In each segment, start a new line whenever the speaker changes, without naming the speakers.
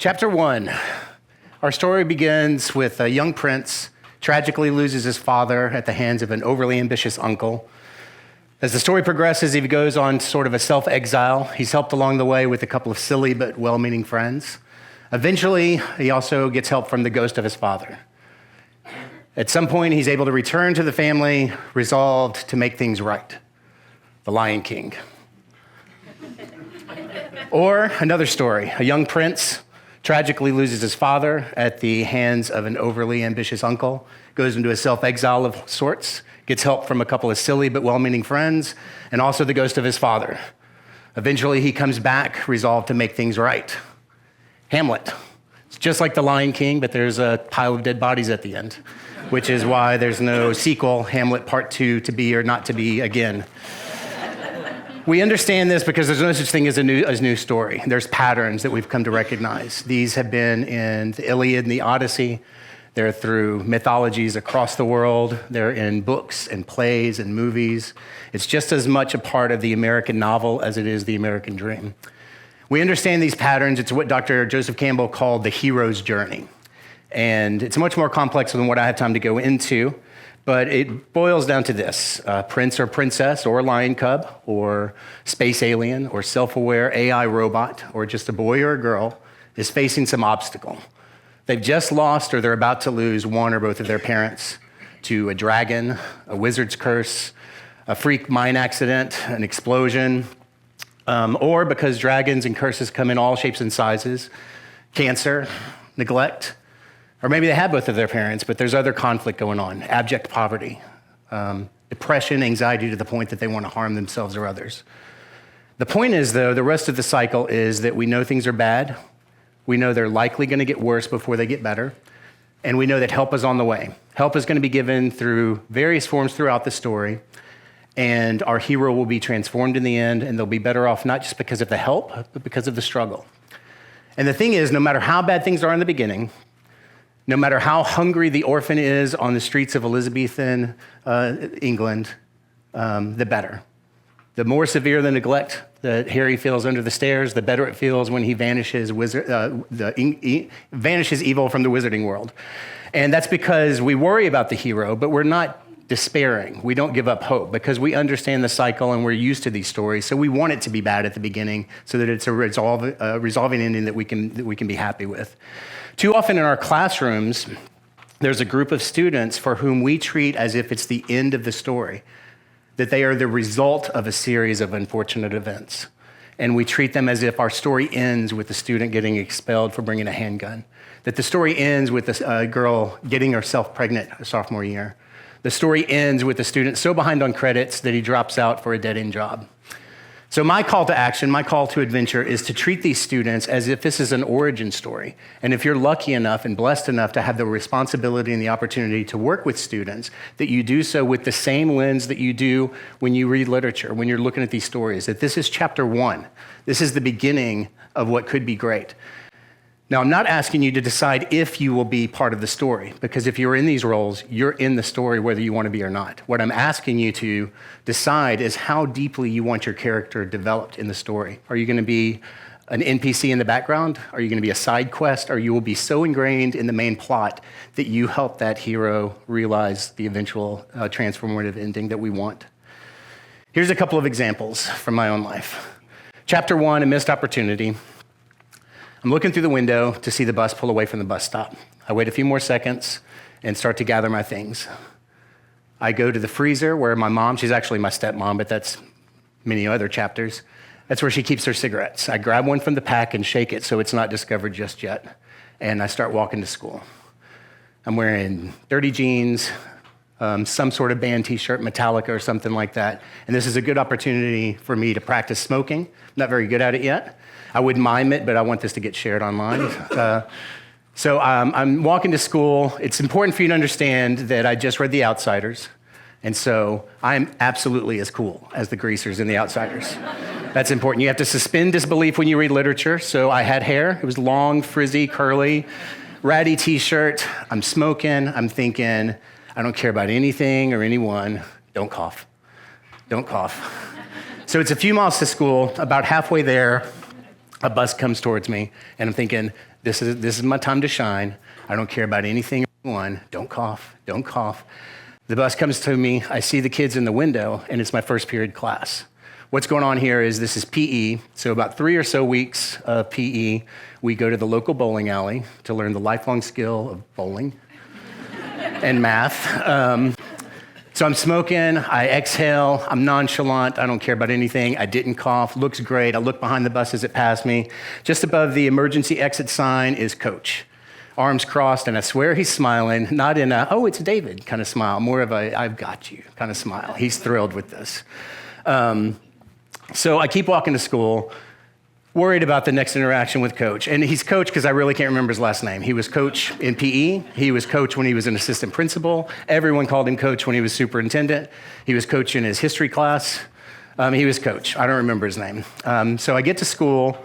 Chapter 1. Our story begins with a young prince tragically loses his father at the hands of an overly ambitious uncle. As the story progresses, he goes on sort of a self-exile. He's helped along the way with a couple of silly but well-meaning friends. Eventually, he also gets help from the ghost of his father. At some point, he's able to return to the family, resolved to make things right. The Lion King. Or another story, a young prince tragically loses his father at the hands of an overly ambitious uncle, goes into a self-exile of sorts, gets help from a couple of silly but well-meaning friends, and also the ghost of his father. Eventually, he comes back, resolved to make things right. Hamlet. It's just like The Lion King, but there's a pile of dead bodies at the end, which is why there's no sequel, Hamlet Part 2, to be or not to be again. We understand this because there's no such thing as a new story. There's patterns that we've come to recognize. These have been in the Iliad and the Odyssey. They're through mythologies across the world. They're in books and plays and movies. It's just as much a part of the American novel as it is the American dream. We understand these patterns. It's what Dr. Joseph Campbell called the hero's journey. And it's much more complex than what I have time to go into. But it boils down to this, prince or princess or lion cub or space alien or self-aware AI robot or just a boy or a girl is facing some obstacle. They've just lost or they're about to lose one or both of their parents to a dragon, a wizard's curse, a freak mine accident, an explosion, or because dragons and curses come in all shapes and sizes, cancer, neglect. Or maybe they have both of their parents, but there's other conflict going on, abject poverty, depression, anxiety to the point that they want to harm themselves or others. The point is, though, the rest of the cycle is that we know things are bad, we know they're likely going to get worse before they get better, and we know that help is on the way. Help is going to be given through various forms throughout the story, and our hero will be transformed in the end, and they'll be better off not just because of the help, but because of the struggle. And the thing is, no matter how bad things are in the beginning, no matter how hungry the orphan is on the streets of Elizabethan England, the better. The more severe the neglect that Harry feels under the stairs, the better it feels when he vanishes vanishes evil from the wizarding world. And that's because we worry about the hero, but we're not despairing. We don't give up hope because we understand the cycle and we're used to these stories. So we want it to be bad at the beginning so that it's a resolving ending that we can be happy with. Too often in our classrooms, there's a group of students for whom we treat as if it's the end of the story, that they are the result of a series of unfortunate events. And we treat them as if our story ends with the student getting expelled for bringing a handgun, that the story ends with a girl getting herself pregnant her sophomore year. The story ends with the student so behind on credits that he drops out for a dead-end job. So my call to action, my call to adventure is to treat these students as if this is an origin story. And if you're lucky enough and blessed enough to have the responsibility and the opportunity to work with students, that you do so with the same lens that you do when you read literature, when you're looking at these stories, that this is chapter 1. This is the beginning of what could be great. Now, I'm not asking you to decide if you will be part of the story, because if you're in these roles, you're in the story whether you want to be or not. What I'm asking you to decide is how deeply you want your character developed in the story. Are you going to be an NPC in the background? Are you going to be a side quest? Or you will be so ingrained in the main plot that you help that hero realize the eventual transformative ending that we want? Here's a couple of examples from my own life. Chapter 1, a missed opportunity. I'm looking through the window to see the bus pull away from the bus stop. I wait a few more seconds and start to gather my things. I go to the freezer where my mom, she's actually my stepmom, but that's many other chapters. That's where she keeps her cigarettes. I grab one from the pack and shake it so it's not discovered just yet. And I start walking to school. I'm wearing dirty jeans, some sort of band t-shirt, Metallica or something like that. And this is a good opportunity for me to practice smoking. I'm not very good at it yet. I would mime it, but I want this to get shared online. So I'm walking to school. It's important for you to understand that I just read The Outsiders. And so I'm absolutely as cool as the greasers in The Outsiders. That's important. You have to suspend disbelief when you read literature. So I had hair. It was long, frizzy, curly, ratty t-shirt. I'm smoking. I'm thinking, I don't care about anything or anyone. Don't cough. Don't cough. So it's a few miles to school. About halfway there, a bus comes towards me, and I'm thinking, This is my time to shine. I don't care about anything or anyone. Don't cough, don't cough. The bus comes to me, I see the kids in the window, and it's my first period class. What's going on here is this is PE, so about 3 or so weeks of PE, we go to the local bowling alley to learn the lifelong skill of bowling and math. So I'm smoking, I exhale, I'm nonchalant, I don't care about anything, I didn't cough, looks great, I look behind the bus as it passed me. Just above the emergency exit sign is Coach. Arms crossed, and I swear he's smiling, not in a, oh, it's David kind of smile, more of a, I've got you kind of smile. He's thrilled with this. So I keep walking to school, worried about the next interaction with Coach. And he's Coach because I really can't remember his last name. He was Coach in PE. He was Coach when he was an assistant principal. Everyone called him Coach when he was superintendent. He was Coach in his history class. He was Coach. I don't remember his name. So I get to school.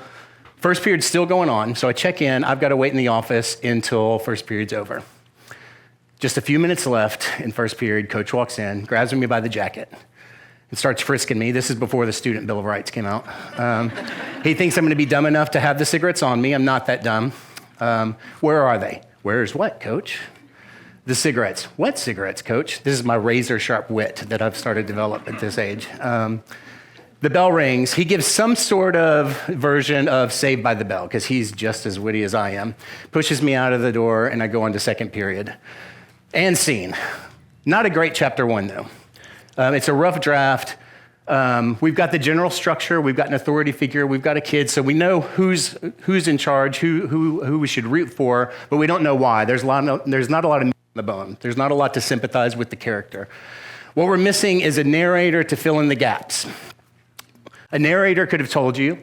First period's still going on, so I check in. I've got to wait in the office until first period's over. Just a few minutes left in first period, Coach walks in, grabs me by the jacket, and starts frisking me. This is before the Student Bill of Rights came out. He thinks I'm going to be dumb enough to have the cigarettes on me. I'm not that dumb. Where are they? Where's what, Coach? The cigarettes. What cigarettes, Coach? This is my razor-sharp wit that I've started to develop at this age. The bell rings. He gives some sort of version of Saved by the Bell, because he's just as witty as I am. Pushes me out of the door, and I go on to second period. And scene. Not a great chapter 1, though. It's a rough draft. We've got the general structure. We've got an authority figure. We've got a kid, so we know who's in charge, who we should root for, but we don't know why. There's not a lot of meat on the bone. There's not a lot to sympathize with the character. What we're missing is a narrator to fill in the gaps. A narrator could have told you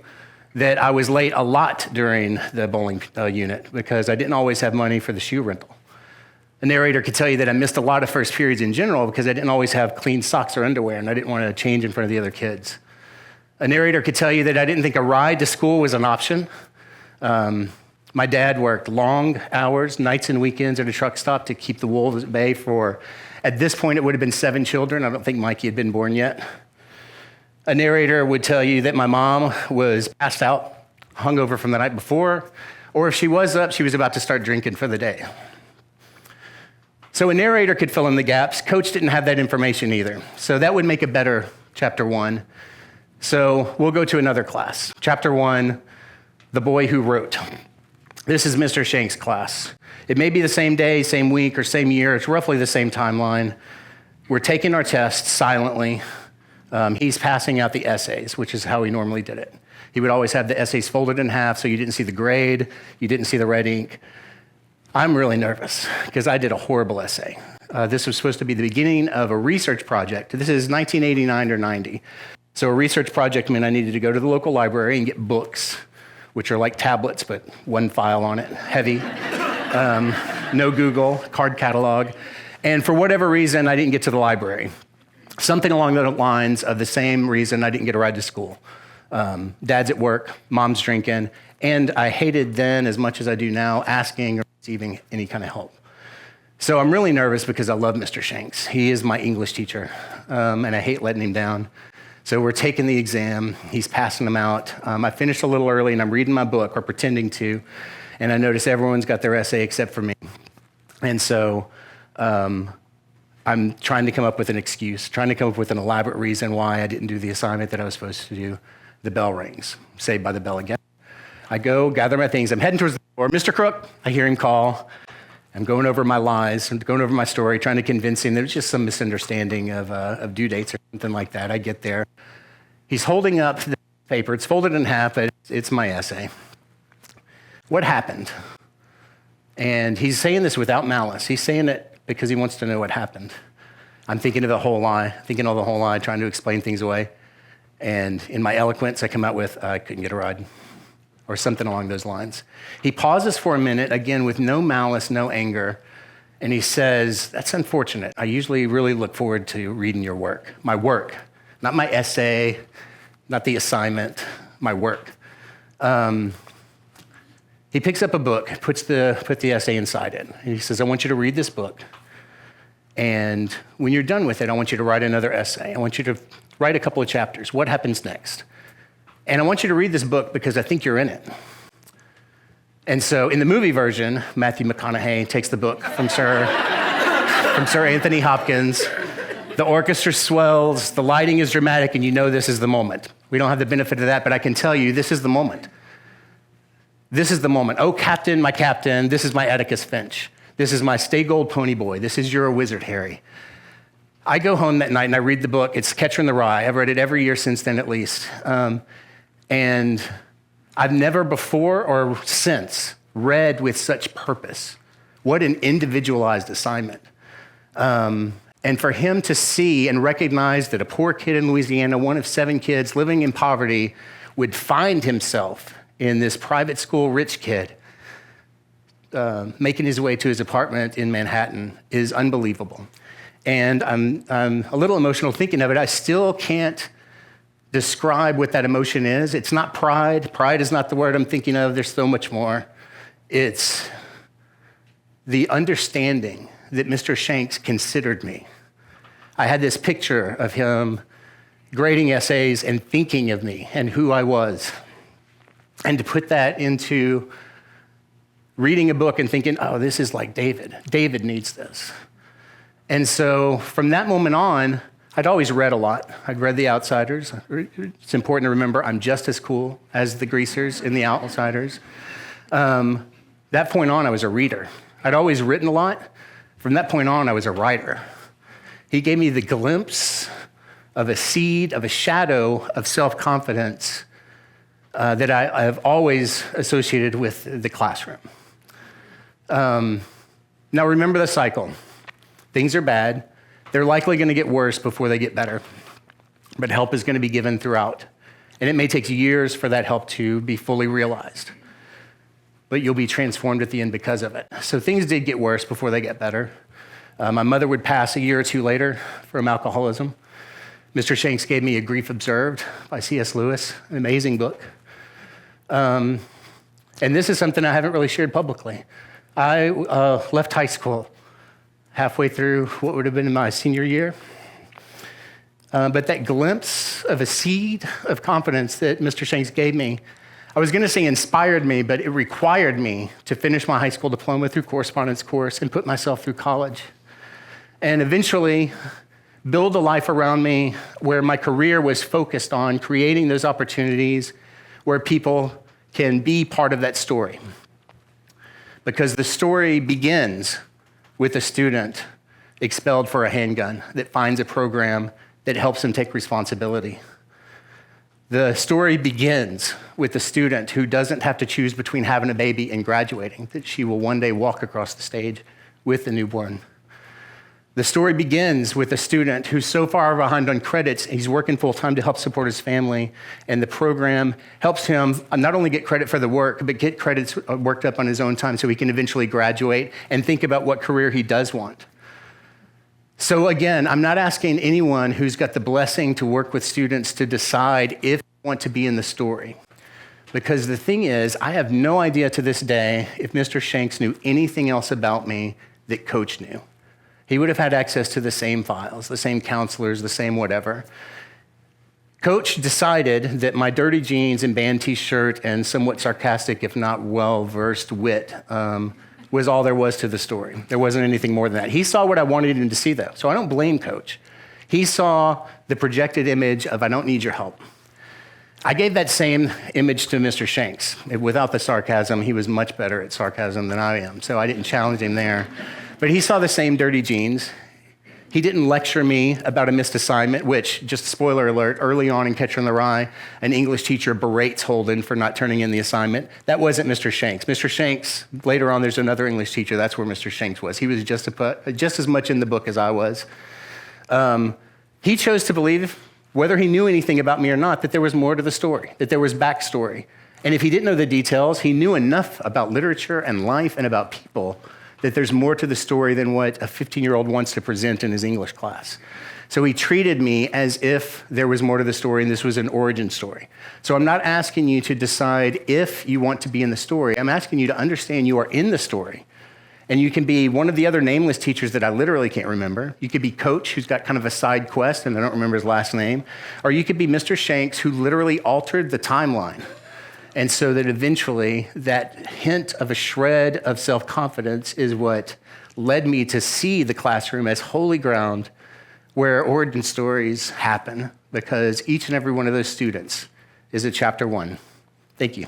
that I was late a lot during the bowling unit because I didn't always have money for the shoe rental. A narrator could tell you that I missed a lot of first periods in general because I didn't always have clean socks or underwear and I didn't want to change in front of the other kids. A narrator could tell you that I didn't think a ride to school was an option. My dad worked long hours, nights and weekends at a truck stop to keep the wolves at bay for, at this point, it would have been 7 children. I don't think Mikey had been born yet. A narrator would tell you that my mom was passed out, hungover from the night before, or if she was up, she was about to start drinking for the day. So a narrator could fill in the gaps. Coach didn't have that information either. So that would make a better chapter 1. So we'll go to another class. Chapter 1, The Boy Who Wrote. This is Mr. Shank's class. It may be the same day, same week, or same year. It's roughly the same timeline. We're taking our tests silently. He's passing out the essays, which is how he normally did it. He would always have the essays folded in half so you didn't see the grade, you didn't see the red ink. I'm really nervous because I did a horrible essay. This was supposed to be the beginning of a research project. This is 1989 or 90. So a research project meant I needed to go to the local library and get books, which are like tablets, but one file on it, heavy. No Google, card catalog. And for whatever reason, I didn't get to the library. Something along the lines of the same reason I didn't get a ride to school. Dad's at work, mom's drinking, and I hated then as much as I do now asking or receiving any kind of help. So I'm really nervous because I love Mr. Shanks. He is my English teacher, and I hate letting him down. So we're taking the exam. He's passing them out. I finished a little early, and I'm reading my book, or pretending to, and I notice everyone's got their essay except for me. And so I'm trying to come up with an excuse, trying to come up with an elaborate reason why I didn't do the assignment that I was supposed to do. The bell rings. Saved by the Bell again. I go, gather my things. I'm heading towards the door. Mr. Crook, I hear him call. I'm going over my lies. I'm going over my story, trying to convince him that it's just some misunderstanding of due dates or something like that. I get there. He's holding up the paper. It's folded in half, but it's my essay. What happened? And he's saying this without malice. He's saying it because he wants to know what happened. I'm thinking of the whole lie, trying to explain things away. And in my eloquence, I come out with, I couldn't get a ride, or something along those lines. He pauses for a minute, again, with no malice, no anger, and he says, that's unfortunate. I usually really look forward to reading your work, not my essay, not the assignment, my work. He picks up a book, put the essay inside it. And he says, I want you to read this book. And when you're done with it, I want you to write another essay. I want you to write a couple of chapters. What happens next? And I want you to read this book because I think you're in it. And so in the movie version, Matthew McConaughey takes the book from Sir Anthony Hopkins. The orchestra swells, the lighting is dramatic, and you know this is the moment. We don't have the benefit of that, but I can tell you this is the moment. This is the moment. Oh, captain, my captain, this is my Atticus Finch. This is my stay gold pony boy. This is You're a Wizard, Harry. I go home that night and I read the book. It's Catcher in the Rye. I've read it every year since then at least. And I've never before or since read with such purpose. What an individualized assignment. And for him to see and recognize that a poor kid in Louisiana, one of 7 kids living in poverty, would find himself in this private school rich kid making his way to his apartment in Manhattan is unbelievable. And I'm a little emotional thinking of it. I still can't describe what that emotion is. It's not pride. Pride is not the word I'm thinking of. There's so much more. It's the understanding that Mr. Shanks considered me. I had this picture of him grading essays and thinking of me and who I was. And to put that into reading a book and thinking, oh, this is like David. David needs this. And so from that moment on, I'd always read a lot. I'd read The Outsiders. It's important to remember I'm just as cool as the greasers in The Outsiders. That point on, I was a reader. I'd always written a lot. From that point on, I was a writer. He gave me the glimpse of a seed, of a shadow of self-confidence that I have always associated with the classroom. Now remember the cycle. Things are bad. They're likely going to get worse before they get better. But help is going to be given throughout. And it may take years for that help to be fully realized. But you'll be transformed at the end because of it. So things did get worse before they get better. My mother would pass a year or two later from alcoholism. Mr. Shanks gave me A Grief Observed by C.S. Lewis, an amazing book. And this is something I haven't really shared publicly. I left high school halfway through what would have been my senior year. But that glimpse of a seed of confidence that Mr. Shanks gave me, I was going to say inspired me, but it required me to finish my high school diploma through correspondence course and put myself through college. And eventually build a life around me where my career was focused on creating those opportunities where people can be part of that story. Because the story begins with a student expelled for a handgun that finds a program that helps him take responsibility. The story begins with a student who doesn't have to choose between having a baby and graduating, that she will one day walk across the stage with the newborn. The story begins with a student who's so far behind on credits, he's working full-time to help support his family, and the program helps him not only get credit for the work, but get credits worked up on his own time so he can eventually graduate and think about what career he does want. So again, I'm not asking anyone who's got the blessing to work with students to decide if they want to be in the story. Because the thing is, I have no idea to this day if Mr. Shanks knew anything else about me that Coach knew. He would have had access to the same files, the same counselors, the same whatever. Coach decided that my dirty jeans and band t-shirt and somewhat sarcastic, if not well-versed wit was all there was to the story. There wasn't anything more than that. He saw what I wanted him to see, though, so I don't blame Coach. He saw the projected image of, I don't need your help. I gave that same image to Mr. Shanks. Without the sarcasm, he was much better at sarcasm than I am, so I didn't challenge him there. But he saw the same dirty jeans. He didn't lecture me about a missed assignment, which, just spoiler alert, early on in Catcher in the Rye, an English teacher berates Holden for not turning in the assignment. That wasn't Mr. Shanks. Mr. Shanks, later on, there's another English teacher. That's where Mr. Shanks was. He was just as much in the book as I was. He chose to believe, whether he knew anything about me or not, that there was more to the story, that there was backstory. And if he didn't know the details, he knew enough about literature and life and about people that there's more to the story than what a 15-year-old wants to present in his English class. So he treated me as if there was more to the story and this was an origin story. So I'm not asking you to decide if you want to be in the story. I'm asking you to understand you are in the story. And you can be one of the other nameless teachers that I literally can't remember. You could be Coach, who's got kind of a side quest, and I don't remember his last name. Or you could be Mr. Shanks, who literally altered the timeline And so that eventually that hint of a shred of self-confidence is what led me to see the classroom as holy ground where origin stories happen, because each and every one of those students is a chapter 1. Thank you.